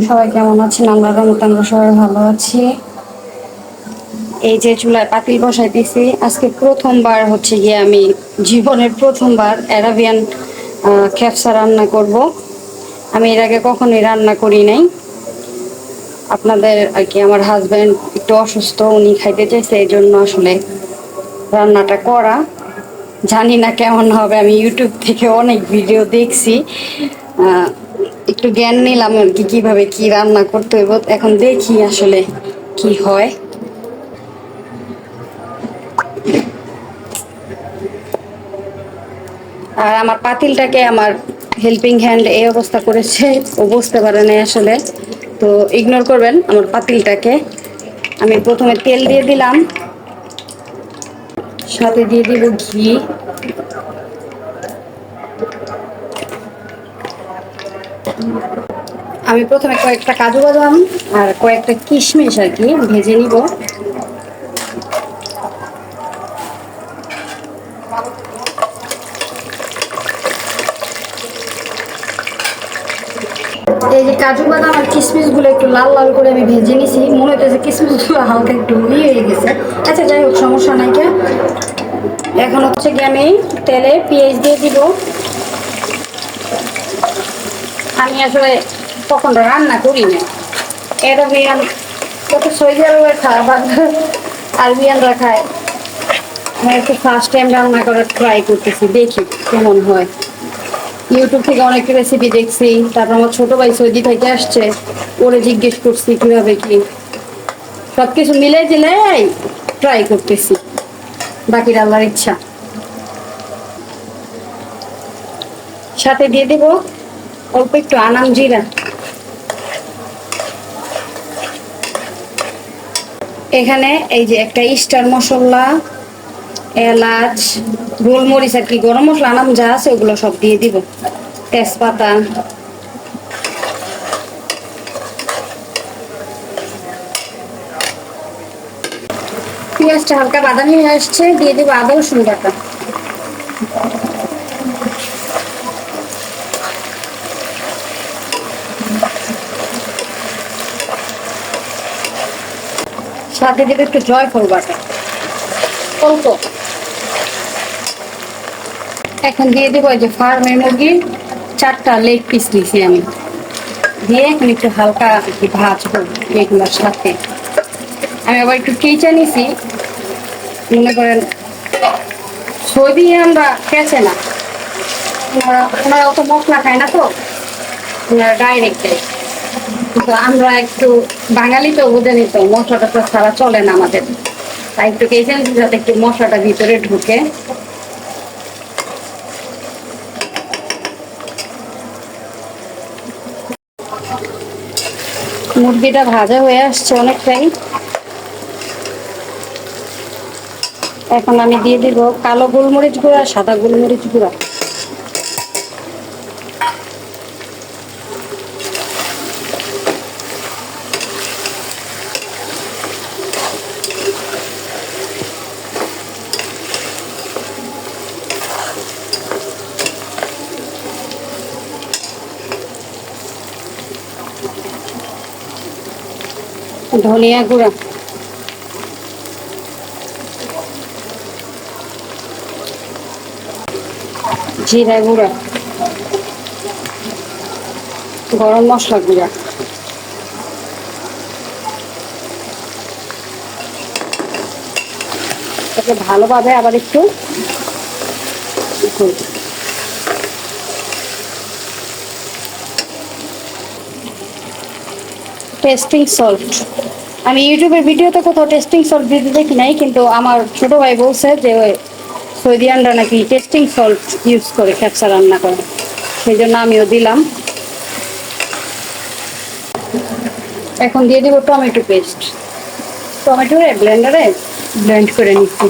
সবাই কেমন আছেন? আমরা সবাই ভালো আছি। এই যে চুলায় পাতিল বসাইতেছি। আজকে প্রথমবার হচ্ছে গিয়ে আমি জীবনের প্রথমবার অ্যারাবিয়ান খ্যাপসা রান্না করব। আমি এর আগে কখনোই রান্না করি নাই। আপনাদের আর কি আমার হাজবেন্ড একটু অসুস্থ, উনি খাইতে চাইছে, এই জন্য আসলে রান্নাটা করা। জানি না কেমন হবে, আমি ইউটিউব থেকে অনেক ভিডিও দেখছি, একটু জ্ঞান নিলাম আর কি কিভাবে কি রান্না করতে হইব। এখন দেখি আসলে কি হয়। আর আমার পাতিলটাকে আমার হেল্পিং হ্যান্ড এই অবস্থা করেছে, ও বুঝতে পারে না আসলে, তো ইগনোর করবেন আমার পাতিলটাকে। আমি প্রথমে তেল দিয়ে দিলাম, সাথে দিয়ে দিব ঘি। আমি প্রথমে কয়েকটা কাজু বাদাম আর কয়েকটা কিশমিশ আর কি ভেজে নিব। এই যে কাজু বাদাম আর কিশমিশ গুলো একটু লাল লাল করে আমি ভেজে নিছি, মনে হইতেছে কিশমিশ গুলো হালকা একটু হয়ে গেছে। আচ্ছা যাই হোক, সমস্যা নাই। কে এখন হচ্ছে কি আমি তেলে পেঁয়াজ দিয়ে দিব। আমি আসলে কখন রান্না করি না, এটা বিয়ান কত সৌদি আরবের খাবার আরবিয়ানরা খায়। আমি একটু ফার্স্ট টাইম রান্না করার ট্রাই করতেছি, দেখি কেমন হয়। ইউটিউব থেকে অনেক রেসিপি দেখছি, তারপর আমার ছোট ভাই সৌদি থেকে আসছে, ওরে জিজ্ঞেস করছি কিভাবে কি, সবকিছু মিলাই জিলাই ট্রাই করতেছি, বাকির আল্লাহর ইচ্ছা। সাথে দিয়ে দিব অল্প একটু আনাম জিরা। এখানে এই যে একটা স্টার মশলা, এলাচ, গোলমরিচ আর কি গরম মশলা আনাম যা আছে ওগুলো সব দিয়ে দিব, তেজপাতা। পেঁয়াজটা হালকা বাদামি হয়ে আসছে, দিয়ে দেবো আদা রসুন বাটা। সাথে দেবে একটু জয়ফল বাটা অল্প। এখন দিয়ে দেবো এই যে ফার্মের মুরগির 4টা লেগ পিস দিয়েছি আমি, দিয়ে এখন একটু হালকা ভাজবো এগুলোর সাথে। আমি আবার একটু কেঁচা নিছি, মনে করেন সৌদি আমরা খেয়েছে না, ওনারা অত মশলা খায় না, তো ওনারা ডাইরেক্ট দেয়। কিন্তু আমরা একটু বাঙালি তো, বুঝেনি তো, মশলাটা তো ছাড়া চলে না আমাদের, তাই একটু কেঁচা নিছি যাতে একটু মশলাটা ভিতরে ঢুকে। মুরগিটা ভাজা হয়ে আসছে অনেকটাই। এখন আমি দিয়ে দিব কালো গোলমরিচ গুঁড়া, সাদা গোলমরিচ গুঁড়া। ধনিয়া গুঁড়া, জিরা গুঁড়া, গরম মশলা গুঁড়া। এটাকে ভালোভাবে আবার একটু টেস্টিং সল্ট। আমি ইউটিউবের ভিডিওতে কোথাও টেস্টিং সল্ট দিতে দেখি নাই, কিন্তু আমার ছোট ভাই বলছে যে ওই সৌদিয়ানরা নাকি টেস্টিং সল্ট ইউজ করে খ্যাপসা রান্না করে, সেই জন্য আমিও দিলাম। এখন দিয়ে দিব টমেটো পেস্ট। টমেটোরে ব্লেন্ডারে ব্লেন্ড করে নিচ্ছি।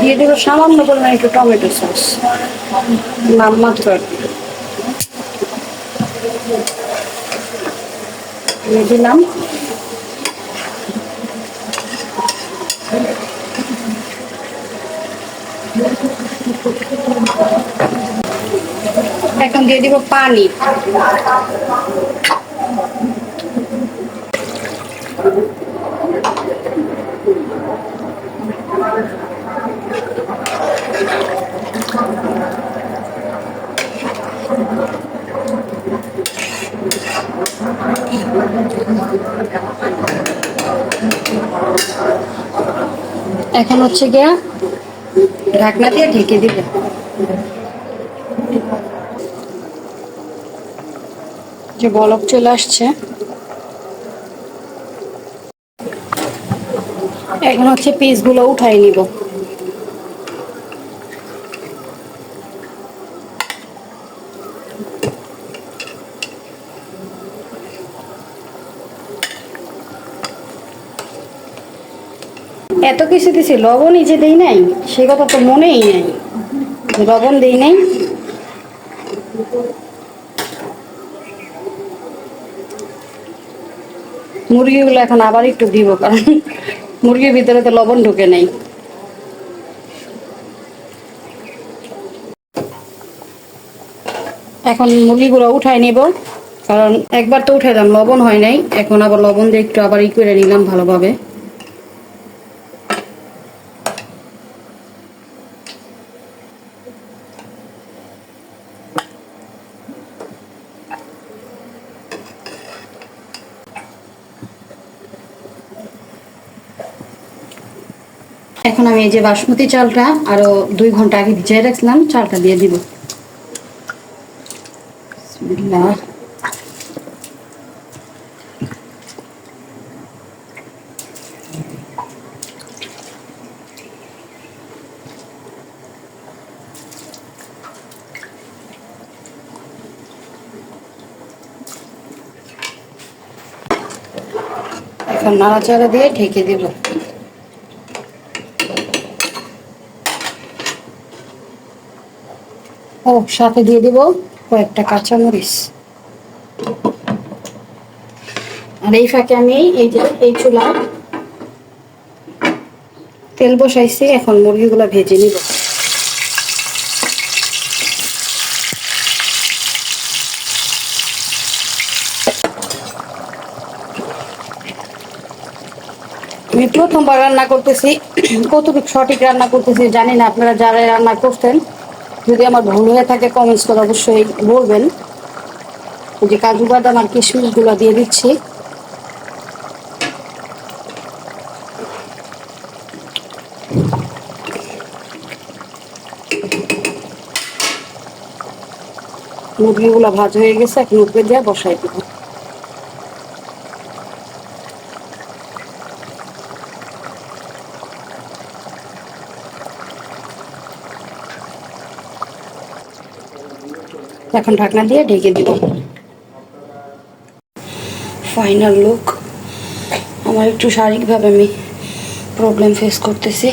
দিয়ে দেবো সামান্য পরিমাণ একটু টমেটো সস, নামমাত্র আর কি দিয়ে দিলাম। এখন দিয়ে দিব পানি। এখন হচ্ছে গিয়া ঢাকনা দিয়ে ঢেকে দিব। যে বলক চলে আসছে, এখন হচ্ছে পিসগুলো উঠাই নিব। এত কিছু দিছি, লবণই যে দেই নাই সে কথা তো মনেই নাই, লবণ দেই নাই। মুরগিগুলো এখন আবার একটু দিব, কারণ মুরগির ভিতরে তো লবণ ঢুকে নাই। এখন মুরগিগুলো উঠাই নিব, কারণ একবার তো উঠাইলাম লবণ হয় নাই, এখন আবার লবণ দিয়ে একটু আবার করে নিলাম ভালোভাবে। এখন আমি এই যে বাসমতি চালটা আরো 2 ঘন্টা আগে ভিজিয়ে রাখছিলাম, চালটা দিয়ে দিব। বিসমিল্লাহ। এখন নাড়াচাড়া দিয়ে ঢেকে দেব। ও সাথে দিয়ে দিব কয়েকটা কাঁচামরিচ। আর এই ফাঁকে আমি এই যে এই চুলা তেল বসাইছি, এখন মুরগিগুলো ভেজে নিব। আমি প্রথমবার রান্না করতেছি, কতটুকু সঠিক রান্না করতেছি জানি না। আপনারা যারা রান্না করতেন, যদি আমার ভুল হয়ে থাকে কমেন্টস করে অবশ্যই বলবেন। যে কাজু বাদাম আর কিশমিশ গুলো দিয়ে দিচ্ছি। মুরগিগুলো ভাজা হয়ে গেছে, এখন উপরে দিয়ে বসাই দেবো। এখন ঢাকনা দিয়ে ঢেকে দিব। Final look. আমার একটু শারীরিকভাবে আমি প্রবলেম ফেস করতেছি।